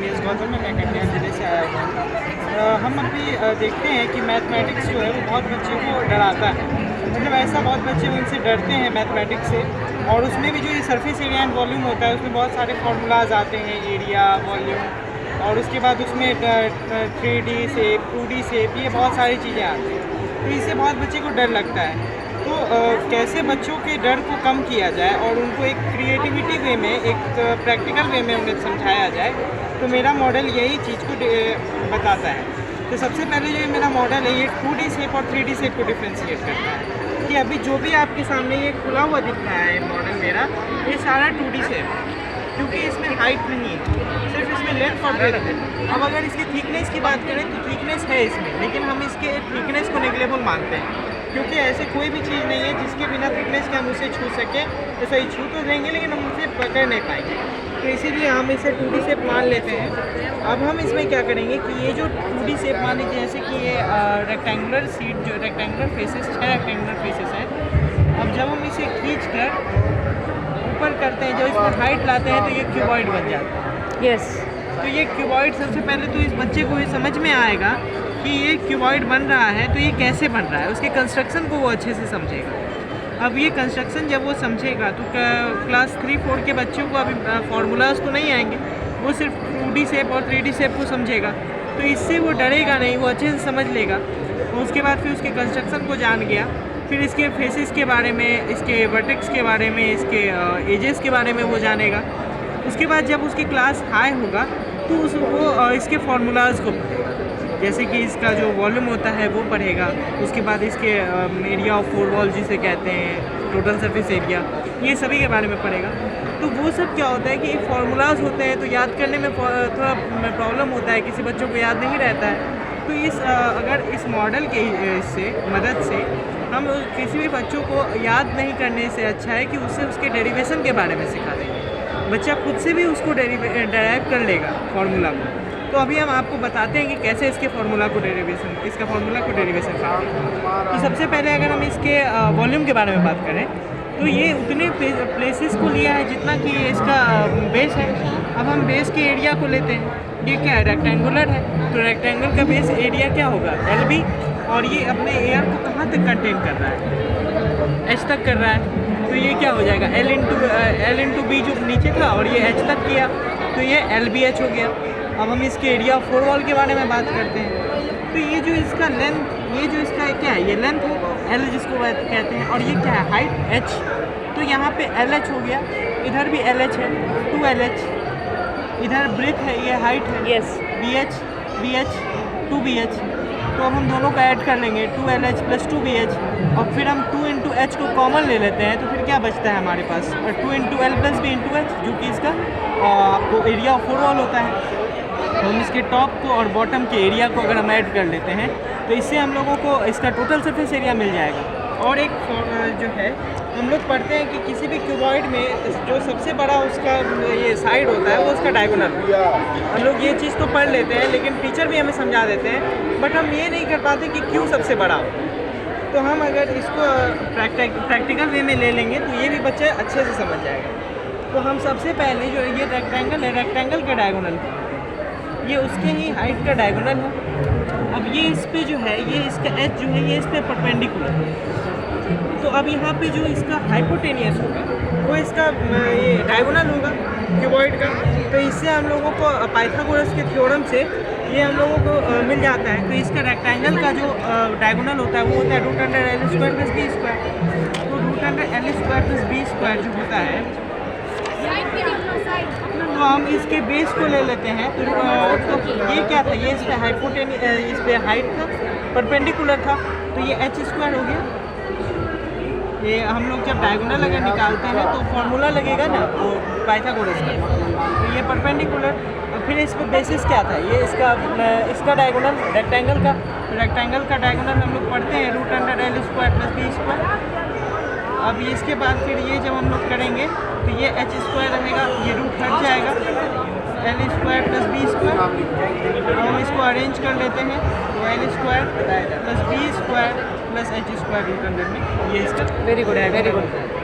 S Gautam है, मैं कटिहार ज़िले से आया हूँ। हम अभी देखते हैं कि मैथमेटिक्स जो है वो बहुत बच्चे को डराता है। मतलब ऐसा बहुत बच्चे उनसे डरते हैं मैथमेटिक्स से। और उसमें भी जो ये सरफेस एरिया एंड वॉल्यूम होता है उसमें बहुत सारे फार्मूलाज आते हैं, एरिया, वॉल्यूम, और उसके बाद उसमें 3D शेप, 2D शेप, ये बहुत सारी चीज़ें आती हैं। तो इससे बहुत बच्चे को डर लगता है। तो कैसे बच्चों के डर को कम किया जाए और उनको एक क्रिएटिविटी वे में, एक प्रैक्टिकल वे में उन्हें समझाया जाए, तो मेरा मॉडल यही चीज़ को बताता है। तो सबसे पहले जो मेरा मॉडल है ये 2D शेप और 3D शेप को डिफ्रेंशिएट करता है। कि अभी जो भी आपके सामने ये खुला हुआ दिख रहा है मॉडल मेरा, ये सारा 2D शेप है, क्योंकि इसमें हाइट नहीं है, सिर्फ इसमें लेंथ और ब्रेथ है। अब अगर इसकी थिकनेस की बात करें तो थिकनेस है इसमें, लेकिन हम इसके थिकनेस को नेग्लेक्टेबल मानते हैं, क्योंकि ऐसे कोई भी चीज़ नहीं है जिसके बिना थिकनेस के हम उसे छू सकें। तो सही छू तो देंगे लेकिन हम उसे पकड़ नहीं पाएंगे, तो इसीलिए हम इसे 2D शेप मान लेते हैं। अब हम इसमें क्या करेंगे कि ये जो 2D शेप मान लीजिए, जैसे कि ये रेक्टेंगुलर सीट, जो रेक्टेंगुलर फेसेस, 6 रेक्टेंगुलर फेसेस हैं। अब जब हम इसे खींच कर ऊपर करते हैं, जब इसमें हाइट लाते हैं तो ये क्यूबॉइड बन जाता है। यस। तो ये क्यूबॉइड सबसे पहले तो इस बच्चे को ये समझ में आएगा कि ये क्यूबॉइड बन रहा है तो ये कैसे बन रहा है, उसके कंस्ट्रक्शन को वो अच्छे से समझेगा। अब ये कंस्ट्रक्शन जब वो समझेगा तो क्लास 3-4 के बच्चों को अभी फार्मूलाज तो नहीं आएंगे, वो सिर्फ 2D शेप और 3D शेप को समझेगा, तो इससे वो डरेगा नहीं, वो अच्छे से समझ लेगा। और उसके बाद फिर उसके कंस्ट्रक्शन को जान गया, फिर इसके फेसेस के बारे में, इसके वर्टेक्स के बारे में, इसके एजेस के बारे में वो जानेगा। उसके बाद जब उसकी क्लास हाई होगा तो वो इसके फार्मूलाज को पढ़ेगा, जैसे कि इसका जो वॉल्यूम होता है वो पढ़ेगा। उसके बाद इसके एरिया ऑफ फोर वॉल जिसे कहते हैं, टोटल सरफेस एरिया, ये सभी के बारे में पढ़ेगा। तो वो सब क्या होता है कि फार्मूलाज होते हैं, तो याद करने में थोड़ा प्रॉब्लम होता है, किसी बच्चों को याद नहीं रहता है। तो अगर इस मॉडल के इससे मदद से हम किसी भी बच्चों को याद नहीं करने से अच्छा है कि उससे उसके डेरिवेशन के बारे में सिखा देंगे, बच्चा खुद से भी उसको डेराइव कर लेगा फार्मूला को। तो अभी हम आपको बताते हैं कि कैसे इसका फार्मूला को डेरिवेशन करें। तो सबसे पहले अगर हम इसके वॉल्यूम के बारे में बात करें तो ये उतने प्लेसेस को लिया है जितना कि इसका बेस है। अब हम बेस के एरिया को लेते हैं, ये क्या है, रेक्टेंगुलर है, तो रेक्टेंगल का बेस एरिया क्या होगा, LB, और ये अपने एयर को कहाँ तक कंटेन कर रहा है, H तक कर रहा है, तो ये क्या हो जाएगा, L इंटू B जो नीचे था और ये H तक किया, तो ये LBH हो गया। अब हम इसके एरिया ऑफ फोर वॉल के बारे में बात करते हैं, तो ये जो इसका लेंथ, ये जो इसका क्या है, ये लेंथ है L जिसको कहते हैं, और ये क्या है, हाइट H, तो यहाँ पे LH हो गया, इधर भी LH है, 2LH, इधर ब्रेथ है, ये हाइट है, यस, BH, 2BH। तो अब हम दोनों का ऐड कर लेंगे, 2LH प्लस 2BH, और फिर हम 2 इंटू H को कॉमन ले लेते हैं, तो फिर क्या बचता है हमारे पास, और 2 into L plus B into H, जो कि इसका आपको एरिया ऑफ फोर वॉल होता है। तो हम इसके टॉप को और बॉटम के एरिया को अगर हम ऐड कर लेते हैं तो इससे हम लोगों को इसका टोटल सरफेस एरिया मिल जाएगा। और एक जो है, हम लोग पढ़ते हैं कि किसी भी क्यूबॉइड में जो सबसे बड़ा उसका ये साइड होता है वो उसका डायगोनल। हम लोग ये चीज़ तो पढ़ लेते हैं, लेकिन टीचर भी हमें समझा देते हैं, बट हम ये नहीं कर पाते कि क्यों सबसे बड़ा हो। तो हम अगर इसको प्रैक्टिकल वे में ले लेंगे तो ये भी बच्चे अच्छे से समझ जाएगा। तो हम सबसे पहले जो ये रेक्टेंगल है, रेक्टेंगल का डायगोनल, ये उसके ही हाइट का डायगोनल है। अब ये इस पे जो है, ये इसका H जो है ये इस पे परपेंडिकुलर है, तो अब यहाँ पे जो इसका हाइपोटेनियस होगा वो इसका ये डायगोनल होगा क्यूबॉइड का। तो इससे हम लोगों को पाइथागोरस के थ्योरम से ये हम लोगों को मिल जाता है। तो इसका रेक्टेंगल का जो डायगोनल होता है वो होता है √L² प्लस B²। तो √L² प्लस B² जो होता है, तो हम इसके बेस को ले लेते हैं। तो ये क्या था, ये इस पे हाइपोटेनियस, इस पे हाइट था, परपेंडिकुलर था, तो ये H² हो गया। ये हम लोग जब डायगोनल अगर निकालते हैं तो फॉर्मूला लगेगा ना वो पाइथागोरस का, तो ये परपेंडिकुलर। और फिर इस पे बेसिस क्या था, ये इसका डायगोनल रेक्टेंगल का, रेक्टेंगल का डायगोनल हम लोग पढ़ते हैं √L² प्लस B²। अब इसके बाद फिर ये जब हम लोग करेंगे तो ये H² रहेगा, ये रूट हट जाएगा, L² प्लस B²। अब हम इसको अरेंज कर लेते हैं, तो L² plus B² plus H² √100 में ये इसका वेरी गुड है, वेरी गुड।